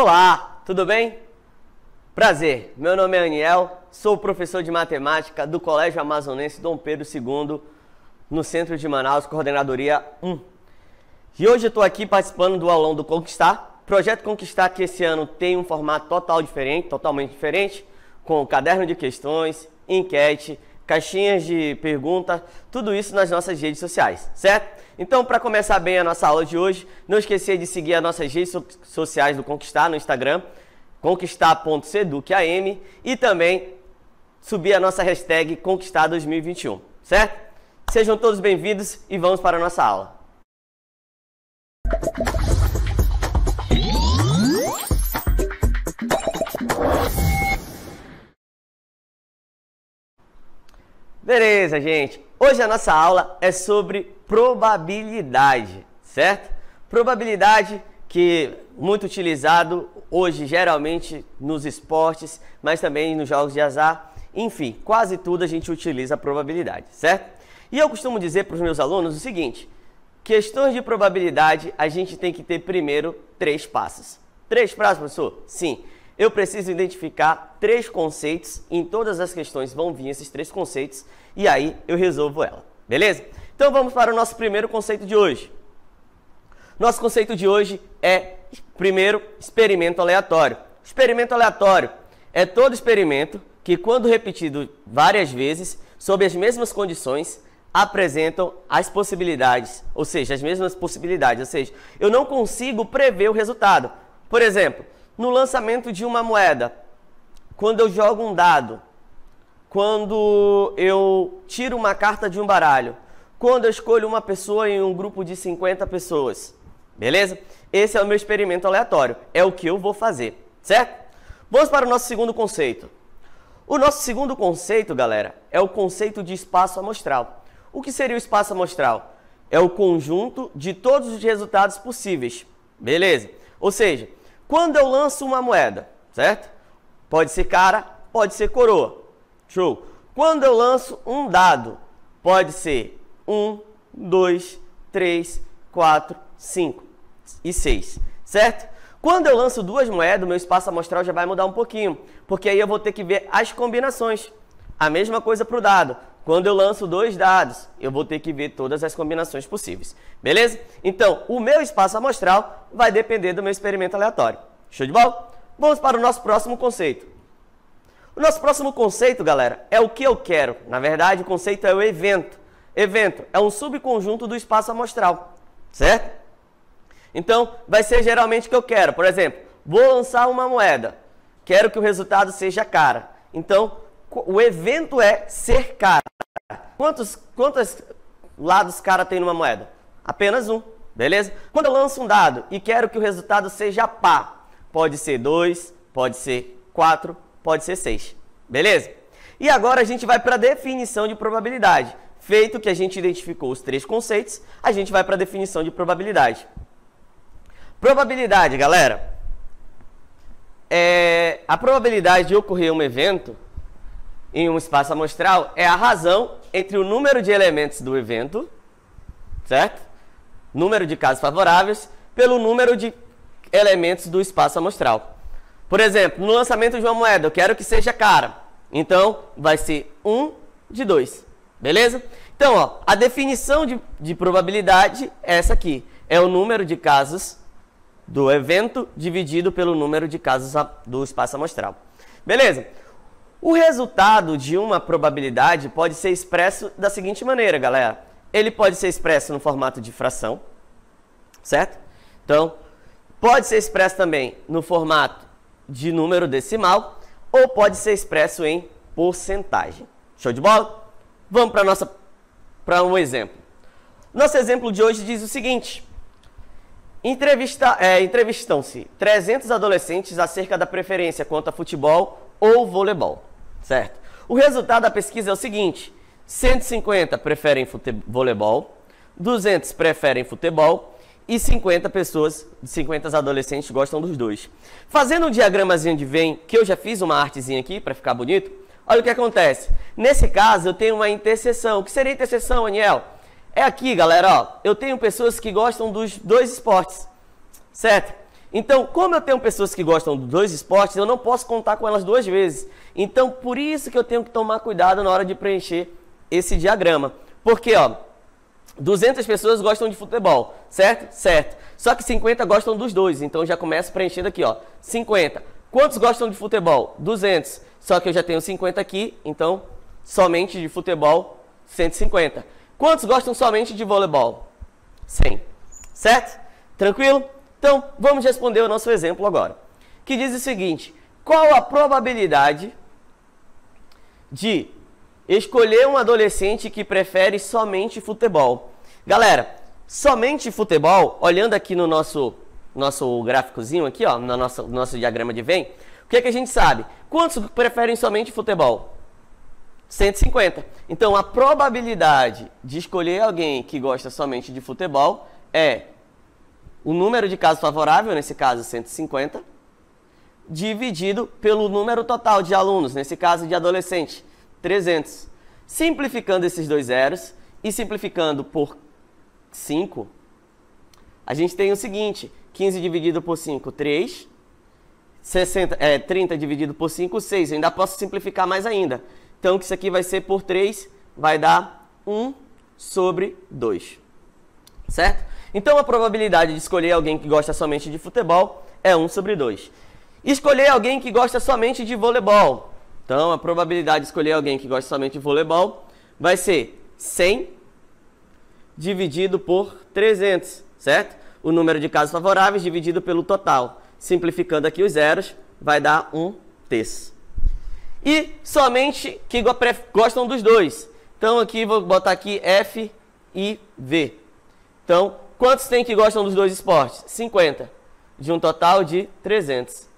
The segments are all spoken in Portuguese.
Olá, tudo bem? Prazer, meu nome é Aniel, sou professor de matemática do Colégio Amazonense Dom Pedro II, no centro de Manaus, coordenadoria 1. E hoje eu estou aqui participando do aulão do Conquistar, projeto Conquistar que esse ano tem um formato totalmente diferente, com caderno de questões, enquete, caixinhas de pergunta, tudo isso nas nossas redes sociais, certo? Então, para começar bem a nossa aula de hoje, não esqueça de seguir as nossas redes sociais do Conquistar no Instagram, conquistar.seducam, e também subir a nossa hashtag Conquistar 2021, certo? Sejam todos bem-vindos e vamos para a nossa aula. Beleza, gente. Hoje a nossa aula é sobre probabilidade, certo? Probabilidade que é muito utilizado hoje geralmente nos esportes, mas também nos jogos de azar. Enfim, quase tudo a gente utiliza a probabilidade, certo? E eu costumo dizer para os meus alunos o seguinte: questões de probabilidade a gente tem que ter primeiro 3 passos. 3 passos, professor? Sim. Eu preciso identificar 3 conceitos, em todas as questões vão vir esses 3 conceitos, e aí eu resolvo ela, beleza? Então vamos para o nosso primeiro conceito de hoje. Nosso conceito de hoje é, primeiro, experimento aleatório. Experimento aleatório é todo experimento que, quando repetido várias vezes, sob as mesmas condições, apresentam as possibilidades, ou seja, as mesmas possibilidades, ou seja, eu não consigo prever o resultado. Por exemplo, no lançamento de uma moeda, quando eu jogo um dado, quando eu tiro uma carta de um baralho, quando eu escolho uma pessoa em um grupo de 50 pessoas, beleza? Esse é o meu experimento aleatório, é o que eu vou fazer, certo? Vamos para o nosso segundo conceito. O nosso segundo conceito, galera, é o conceito de espaço amostral. O que seria o espaço amostral? É o conjunto de todos os resultados possíveis, beleza? Ou seja, quando eu lanço uma moeda, certo? Pode ser cara, pode ser coroa. Show. Quando eu lanço um dado, pode ser 1, 2, 3, 4, 5 e 6, certo? Quando eu lanço 2 moedas, o meu espaço amostral já vai mudar um pouquinho, porque aí eu vou ter que ver as combinações. A mesma coisa para o dado. Quando eu lanço 2 dados, eu vou ter que ver todas as combinações possíveis. Beleza? Então, o meu espaço amostral vai depender do meu experimento aleatório. Show de bola? Vamos para o nosso próximo conceito. O nosso próximo conceito, galera, é o que eu quero. Na verdade, o conceito é o evento. Evento é um subconjunto do espaço amostral, certo? Então, vai ser geralmente o que eu quero. Por exemplo, vou lançar uma moeda. Quero que o resultado seja cara. Então, o evento é ser cara. Quantos lados cara tem numa moeda? Apenas um, beleza? Quando eu lanço um dado e quero que o resultado seja par, pode ser 2, pode ser 4, pode ser 6, beleza? E agora a gente vai para a definição de probabilidade. Feito que a gente identificou os 3 conceitos, a gente vai para a definição de probabilidade. Probabilidade, galera, a probabilidade de ocorrer um evento em um espaço amostral é a razão entre o número de elementos do evento, certo? Número de casos favoráveis, pelo número de elementos do espaço amostral. Por exemplo, no lançamento de uma moeda, eu quero que seja cara. Então, vai ser 1 de 2, beleza? Então, ó, a definição de probabilidade é essa aqui. É o número de casos do evento dividido pelo número de casos do espaço amostral. Beleza? O resultado de uma probabilidade pode ser expresso da seguinte maneira, galera. Ele pode ser expresso no formato de fração, certo? Então, pode ser expresso também no formato de número decimal ou pode ser expresso em porcentagem. Show de bola? Vamos para um exemplo. Nosso exemplo de hoje diz o seguinte: entrevistam-se 300 adolescentes acerca da preferência quanto a futebol ou voleibol, certo? O resultado da pesquisa é o seguinte: 150 preferem voleibol, 200 preferem futebol e 50 adolescentes gostam dos dois. Fazendo um diagramazinho de Venn, que eu já fiz uma artezinha aqui para ficar bonito, olha o que acontece. Nesse caso, eu tenho uma interseção. O que seria interseção, Aniel? É aqui, galera, ó, eu tenho pessoas que gostam dos 2 esportes, certo? Então, como eu tenho pessoas que gostam dos dois esportes, eu não posso contar com elas duas vezes. Então, por isso que eu tenho que tomar cuidado na hora de preencher esse diagrama. Porque, ó, 200 pessoas gostam de futebol, certo? Certo. Só que 50 gostam dos dois, então eu já começo preenchendo aqui, ó, 50. Quantos gostam de futebol? 200. Só que eu já tenho 50 aqui, então somente de futebol, 150. Quantos gostam somente de voleibol? 100. Certo? Tranquilo? Então, vamos responder o nosso exemplo agora. Que diz o seguinte: qual a probabilidade de escolher um adolescente que prefere somente futebol? Galera, somente futebol, olhando aqui no nosso gráficozinho aqui, ó, no nosso diagrama de Venn, o que é que a gente sabe? Quantos preferem somente futebol? 150. Então, a probabilidade de escolher alguém que gosta somente de futebol é o número de casos favorável, nesse caso 150, dividido pelo número total de alunos, nesse caso de adolescente, 300. Simplificando esses dois zeros e simplificando por 5, a gente tem o seguinte: 15 dividido por 5, 3. 30 dividido por 5, 6. Eu ainda posso simplificar mais ainda. Então, isso aqui vai ser por 3, vai dar 1 sobre 2. Certo? Então, a probabilidade de escolher alguém que gosta somente de futebol é 1 sobre 2. Escolher alguém que gosta somente de voleibol. Então, a probabilidade de escolher alguém que gosta somente de voleibol vai ser 100 dividido por 300, certo? O número de casos favoráveis dividido pelo total. Simplificando aqui os zeros, vai dar 1/3. E somente que gostam dos dois. Então, aqui vou botar aqui F e V. Então, quantos tem que gostam dos dois esportes? 50. De um total de 300.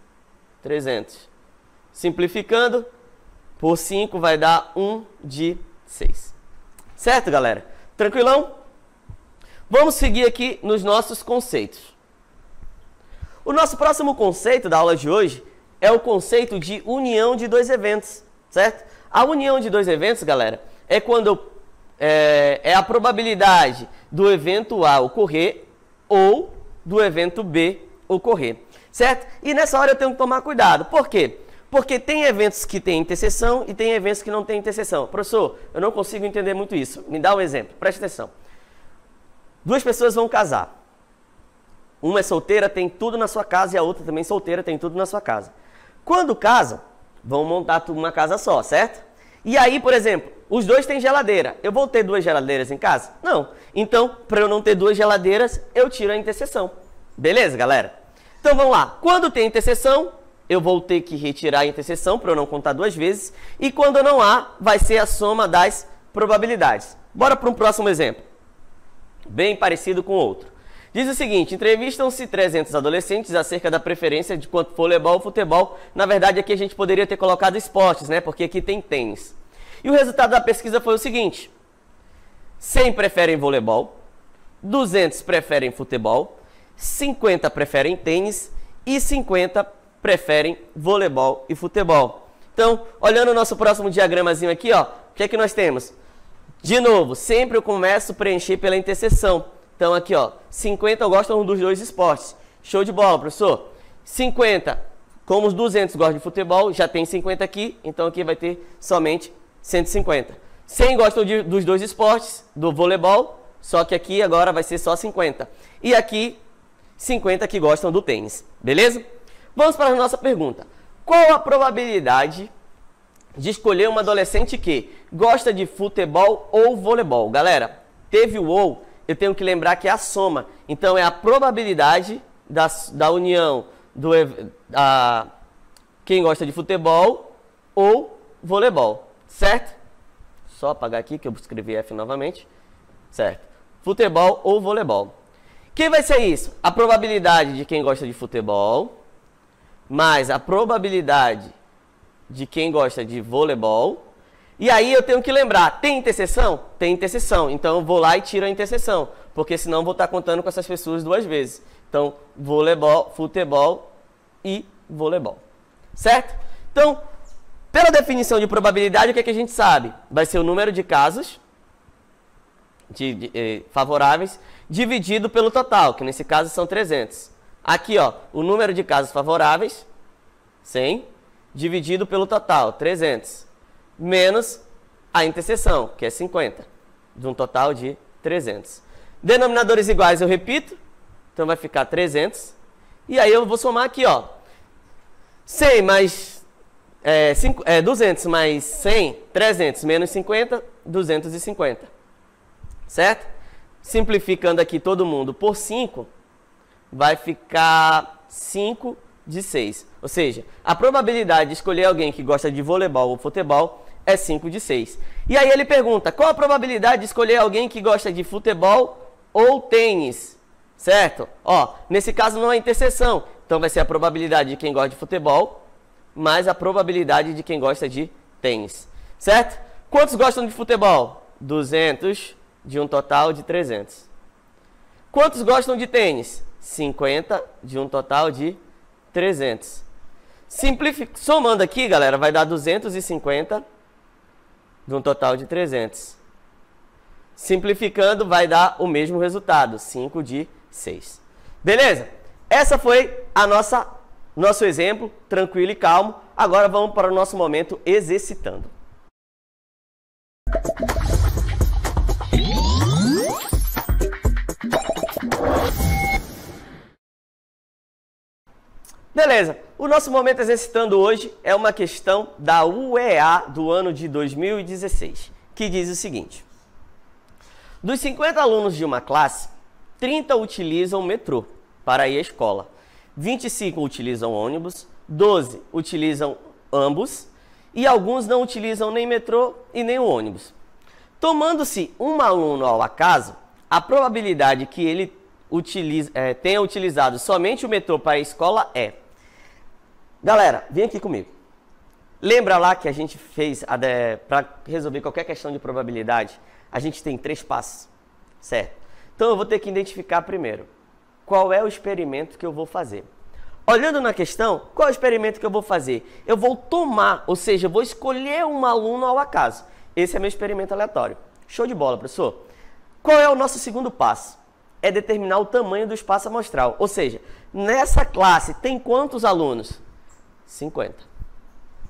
300. Simplificando, por 5 vai dar 1/6. Certo, galera? Tranquilão? Vamos seguir aqui nos nossos conceitos. O nosso próximo conceito da aula de hoje é o conceito de união de dois eventos, certo? A união de dois eventos, galera, é quando é a probabilidade do evento A ocorrer ou do evento B ocorrer, certo? E nessa hora eu tenho que tomar cuidado. Por quê? Porque tem eventos que têm interseção e tem eventos que não têm interseção. Professor, eu não consigo entender muito isso. Me dá um exemplo, preste atenção. Duas pessoas vão casar. Uma é solteira, tem tudo na sua casa, e a outra também solteira, tem tudo na sua casa. Quando casa, vão montar tudo uma casa só, certo? E aí, por exemplo, os dois têm geladeira. Eu vou ter duas geladeiras em casa? Não. Então, para eu não ter duas geladeiras, eu tiro a interseção. Beleza, galera? Então, vamos lá. Quando tem interseção, eu vou ter que retirar a interseção para eu não contar duas vezes. E quando não há, vai ser a soma das probabilidades. Bora para um próximo exemplo. Bem parecido com o outro. Diz o seguinte: entrevistam-se 300 adolescentes acerca da preferência de quanto voleibol ou futebol. Na verdade, aqui a gente poderia ter colocado esportes, né? Porque aqui tem tênis. E o resultado da pesquisa foi o seguinte: 100 preferem voleibol, 200 preferem futebol, 50 preferem tênis e 50 preferem voleibol e futebol. Então, olhando o nosso próximo diagramazinho aqui, ó, o que é que nós temos? De novo, sempre eu começo a preencher pela interseção. Então, aqui, ó, 50 gostam dos dois esportes. Show de bola, professor. 50, como os 200 gostam de futebol, já tem 50 aqui, então aqui vai ter somente 150. 100 gostam dos dois esportes, do voleibol, só que aqui agora vai ser só 50. E aqui, 50 que gostam do tênis. Beleza? Vamos para a nossa pergunta. Qual a probabilidade de escolher um adolescente que gosta de futebol ou voleibol? Galera, teve o ou, eu tenho que lembrar que é a soma. Então, é a probabilidade da união do quem gosta de futebol ou voleibol, certo? Só apagar aqui que eu escrevi F novamente. Certo. Futebol ou voleibol. Quem vai ser isso? A probabilidade de quem gosta de futebol mais a probabilidade de quem gosta de voleibol. E aí eu tenho que lembrar, tem interseção? Tem interseção. Então eu vou lá e tiro a interseção, porque senão eu vou estar contando com essas pessoas duas vezes. Então, voleibol, futebol e voleibol. Certo? Então, pela definição de probabilidade, o que é que a gente sabe? Vai ser o número de casos favoráveis dividido pelo total, que nesse caso são 300. Aqui, ó, o número de casos favoráveis, 100, dividido pelo total, 300, menos a interseção, que é 50, de um total de 300. Denominadores iguais eu repito, então vai ficar 300. E aí eu vou somar aqui, ó, 100 mais 200 mais 100, 300 menos 50, 250. Certo? Simplificando aqui todo mundo por 5, vai ficar 5 de 6. Ou seja, a probabilidade de escolher alguém que gosta de voleibol ou futebol é 5 de 6. E aí ele pergunta, qual a probabilidade de escolher alguém que gosta de futebol ou tênis? Certo? Ó, nesse caso não é interseção, então vai ser a probabilidade de quem gosta de futebol mais a probabilidade de quem gosta de tênis. Certo? Quantos gostam de futebol? 200 de um total de 300. Quantos gostam de tênis? 50 de um total de 300. Somando aqui, galera, vai dar 250 de um total de 300. Simplificando, vai dar o mesmo resultado, 5 de 6. Beleza? Essa foi a nosso exemplo, tranquilo e calmo. Agora vamos para o nosso momento exercitando. Beleza, o nosso momento exercitando hoje é uma questão da UEA do ano de 2016, que diz o seguinte: dos 50 alunos de uma classe, 30 utilizam metrô para ir à escola, 25 utilizam ônibus, 12 utilizam ambos e alguns não utilizam nem metrô e nem o ônibus. Tomando-se um aluno ao acaso, a probabilidade que ele tenha utilizado somente o metrô para a escola é... Galera, vem aqui comigo. Lembra lá que a gente fez, para resolver qualquer questão de probabilidade, a gente tem 3 passos, certo? Então eu vou ter que identificar primeiro qual é o experimento que eu vou fazer. Olhando na questão, qual é o experimento que eu vou fazer? Eu vou tomar, ou seja, eu vou escolher um aluno ao acaso. Esse é meu experimento aleatório. Show de bola, professor. Qual é o nosso segundo passo? É determinar o tamanho do espaço amostral. Ou seja, nessa classe tem quantos alunos? 50.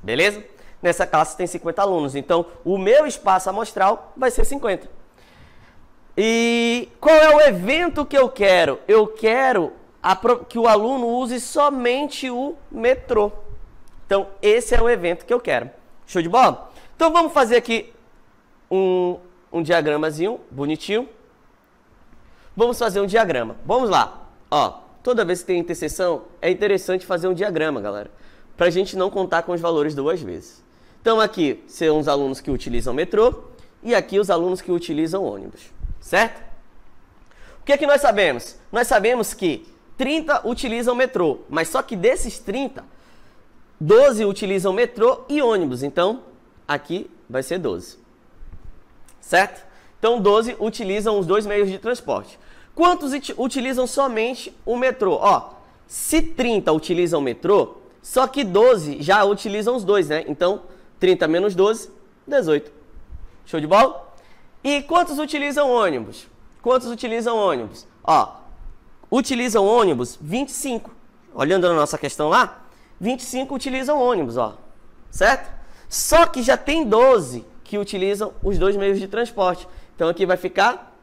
Beleza? Nessa classe tem 50 alunos. Então, o meu espaço amostral vai ser 50. E qual é o evento que eu quero? Eu quero que o aluno use somente o metrô. Então, esse é o evento que eu quero. Show de bola? Então, vamos fazer aqui um diagramazinho bonitinho. Vamos fazer um diagrama. Vamos lá. Ó, toda vez que tem interseção, é interessante fazer um diagrama, galera, para a gente não contar com os valores 2 vezes. Então, aqui são os alunos que utilizam metrô e aqui os alunos que utilizam ônibus. Certo? O que é que nós sabemos? Nós sabemos que 30 utilizam metrô, mas só que desses 30, 12 utilizam metrô e ônibus. Então, aqui vai ser 12. Certo? Então, 12 utilizam os 2 meios de transporte. Quantos utilizam somente o metrô? Ó, se 30 utilizam o metrô, só que 12 já utilizam os 2, né? Então, 30 menos 12, 18. Show de bola? E quantos utilizam ônibus? Quantos utilizam ônibus? Ó, utilizam ônibus 25. Olhando na nossa questão lá, 25 utilizam ônibus, ó. Certo? Só que já tem 12 que utilizam os 2 meios de transporte. Então, aqui vai ficar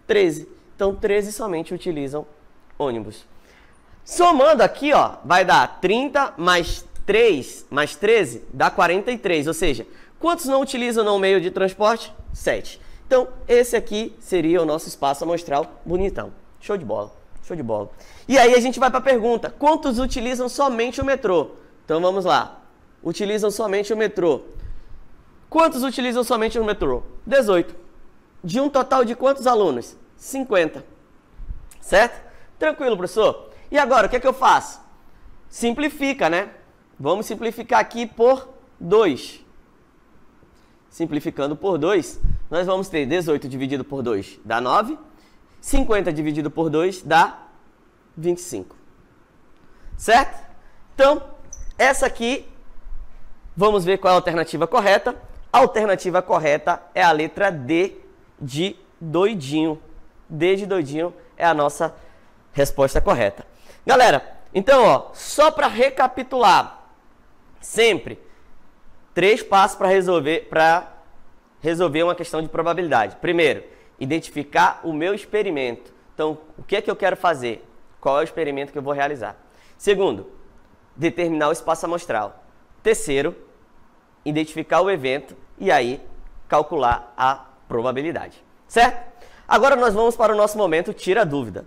13. Então, 13 somente utilizam ônibus. Somando aqui, ó, vai dar 30 mais 3 mais 13, dá 43. Ou seja, quantos não utilizam no meio de transporte? 7. Então, esse aqui seria o nosso espaço amostral bonitão. Show de bola. Show de bola. E aí a gente vai para a pergunta, quantos utilizam somente o metrô? Então, vamos lá. Utilizam somente o metrô. Quantos utilizam somente o metrô? 18. De um total de quantos alunos? 50. Certo? Tranquilo, professor? E agora, o que é que eu faço? Simplifica, né? Vamos simplificar aqui por 2. Simplificando por 2, nós vamos ter 18 dividido por 2 dá 9. 50 dividido por 2 dá 25. Certo? Então, essa aqui, vamos ver qual é a alternativa correta. A alternativa correta é a letra D de doidinho. D de doidinho é a nossa resposta correta. Galera, então, ó, só para recapitular, sempre 3 passos para resolver uma questão de probabilidade. Primeiro, identificar o meu experimento. Então, o que é que eu quero fazer? Qual é o experimento que eu vou realizar? Segundo, determinar o espaço amostral. Terceiro, identificar o evento e aí calcular a probabilidade. Certo? Agora nós vamos para o nosso momento Tira a Dúvida.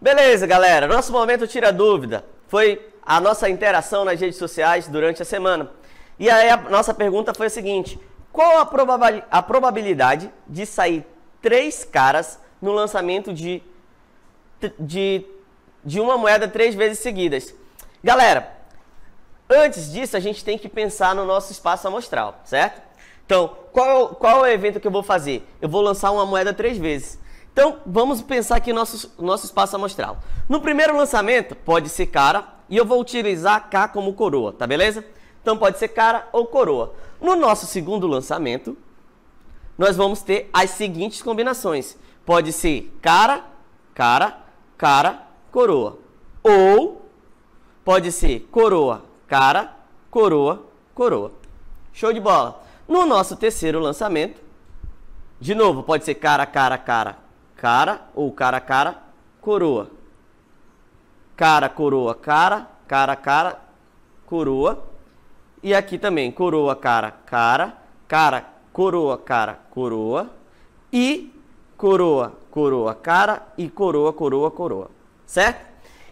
Beleza, galera. Nosso momento Tira a Dúvida foi a nossa interação nas redes sociais durante a semana. E aí a nossa pergunta foi a seguinte: qual a probabilidade de sair 3 caras no lançamento de uma moeda 3 vezes seguidas? Galera, antes disso a gente tem que pensar no nosso espaço amostral, certo? Então, qual é o evento que eu vou fazer? Eu vou lançar uma moeda 3 vezes. Então, vamos pensar aqui nosso espaço amostral. No primeiro lançamento, pode ser cara, e eu vou utilizar K como coroa, tá beleza? Então, pode ser cara ou coroa. No nosso segundo lançamento, nós vamos ter as seguintes combinações. Pode ser cara, cara, cara, coroa. Ou pode ser coroa, cara, coroa, coroa. Show de bola. No nosso terceiro lançamento, de novo, pode ser cara, cara, cara, cara, ou cara, cara, coroa. Cara, coroa, cara, cara, cara, coroa. E aqui também, coroa, cara, cara, cara, coroa, cara, coroa. E coroa, coroa, cara e coroa, coroa, coroa. Certo?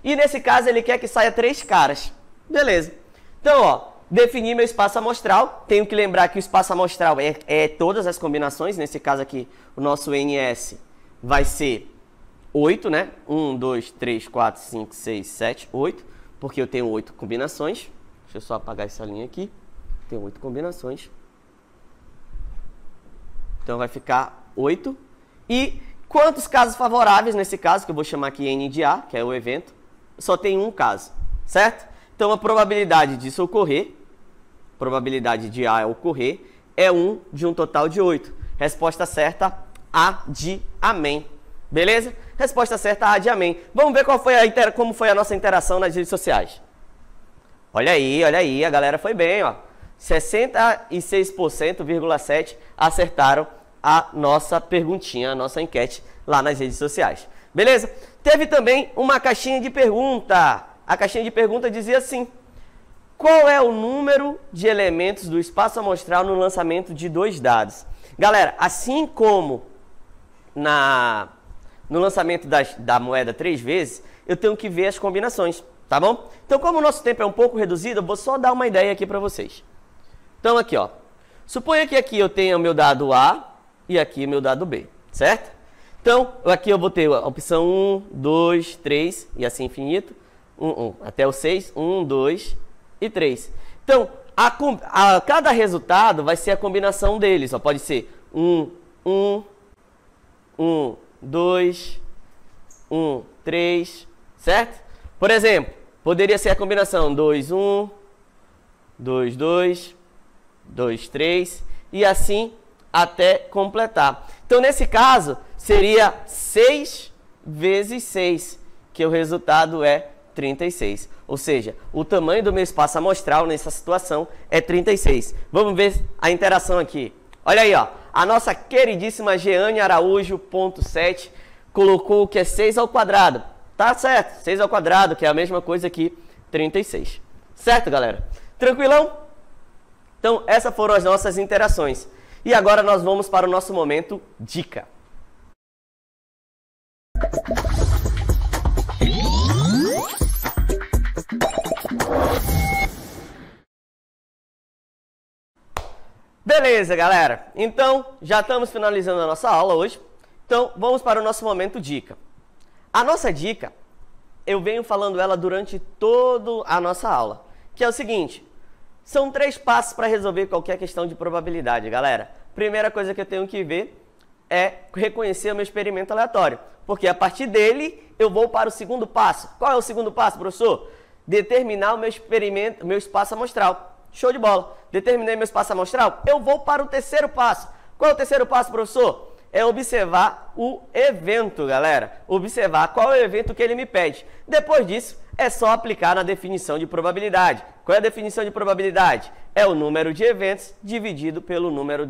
E nesse caso ele quer que saia 3 caras. Beleza. Então, ó, defini meu espaço amostral. Tenho que lembrar que o espaço amostral é todas as combinações. Nesse caso aqui, o nosso NS vai ser 8, né? 1, 2, 3, 4, 5, 6, 7, 8. Porque eu tenho 8 combinações. Deixa eu só apagar essa linha aqui. Tem 8 combinações. Então vai ficar 8. E quantos casos favoráveis nesse caso, que eu vou chamar aqui N de A, que é o evento, só tem um caso, certo? Então a probabilidade disso ocorrer, probabilidade de A ocorrer, é 1 de um total de 8. Resposta certa, A de Amém. Beleza? Resposta certa, A de Amém. Vamos ver como foi a nossa interação nas redes sociais. Olha aí, a galera foi bem, ó. 66,7% acertaram a nossa perguntinha, a nossa enquete lá nas redes sociais. Beleza? Teve também uma caixinha de pergunta. A caixinha de pergunta dizia assim: qual é o número de elementos do espaço amostral no lançamento de 2 dados? Galera, assim como no lançamento da moeda 3 vezes, eu tenho que ver as combinações, tá bom? Então, como o nosso tempo é um pouco reduzido, eu vou só dar uma ideia aqui para vocês. Então, aqui, ó. Suponha que aqui eu tenha o meu dado A e aqui o meu dado B, certo? Então, aqui eu vou ter a opção 1, 2, 3 e assim infinito. 1, até o 6, 1, 2 e 3. Então, cada resultado vai ser a combinação deles. Ó. Pode ser 1, 1, 1, 2, 1, 3, certo? Por exemplo, poderia ser a combinação 2, 1, 2, 2, 2, 3 e assim até completar. Então, nesse caso, seria 6 vezes 6, que o resultado é 36. Ou seja, o tamanho do meu espaço amostral nessa situação é 36. Vamos ver a interação aqui. Olha aí, ó. A nossa queridíssima Jeane Araújo.7 colocou que é 6 ao quadrado. Tá certo, 6 ao quadrado, que é a mesma coisa que 36. Certo, galera? Tranquilão? Então, essas foram as nossas interações. E agora nós vamos para o nosso momento dica. Beleza, galera. Então, já estamos finalizando a nossa aula hoje. Então, vamos para o nosso momento dica. A nossa dica, eu venho falando ela durante toda a nossa aula, que é o seguinte: são 3 passos para resolver qualquer questão de probabilidade, galera. Primeira coisa que eu tenho que ver é reconhecer o meu experimento aleatório, porque a partir dele eu vou para o segundo passo. Qual é o segundo passo, professor? Determinar o meu experimento, meu espaço amostral. Show de bola. Determinei meu espaço amostral, eu vou para o terceiro passo. Qual é o terceiro passo, professor? É observar o evento, galera. Observar qual é o evento que ele me pede. Depois disso, é só aplicar na definição de probabilidade. Qual é a definição de probabilidade? É o número de eventos dividido pelo número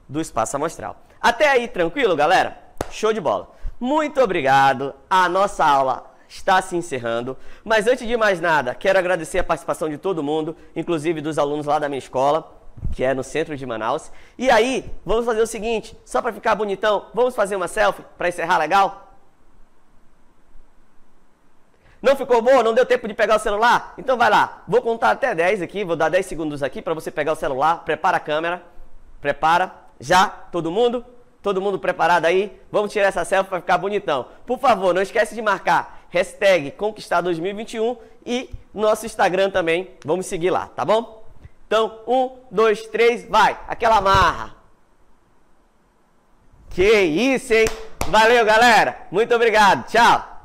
do espaço amostral. Até aí, tranquilo, galera? Show de bola. Muito obrigado. A nossa aula está se encerrando. Mas antes de mais nada, quero agradecer a participação de todo mundo, inclusive dos alunos lá da minha escola, que é no centro de Manaus. E aí, vamos fazer o seguinte, só para ficar bonitão, vamos fazer uma selfie para encerrar legal? Não ficou boa? Não deu tempo de pegar o celular? Então vai lá, vou contar até 10 aqui, vou dar 10 segundos aqui para você pegar o celular, prepara a câmera, prepara, já, todo mundo? Todo mundo preparado aí? Vamos tirar essa selfie para ficar bonitão. Por favor, não esquece de marcar hashtag Conquistar 2021 e nosso Instagram também, vamos seguir lá, tá bom? Então, 1, 2, 3, vai! Aquela marra! Que isso, hein? Valeu, galera! Muito obrigado! Tchau!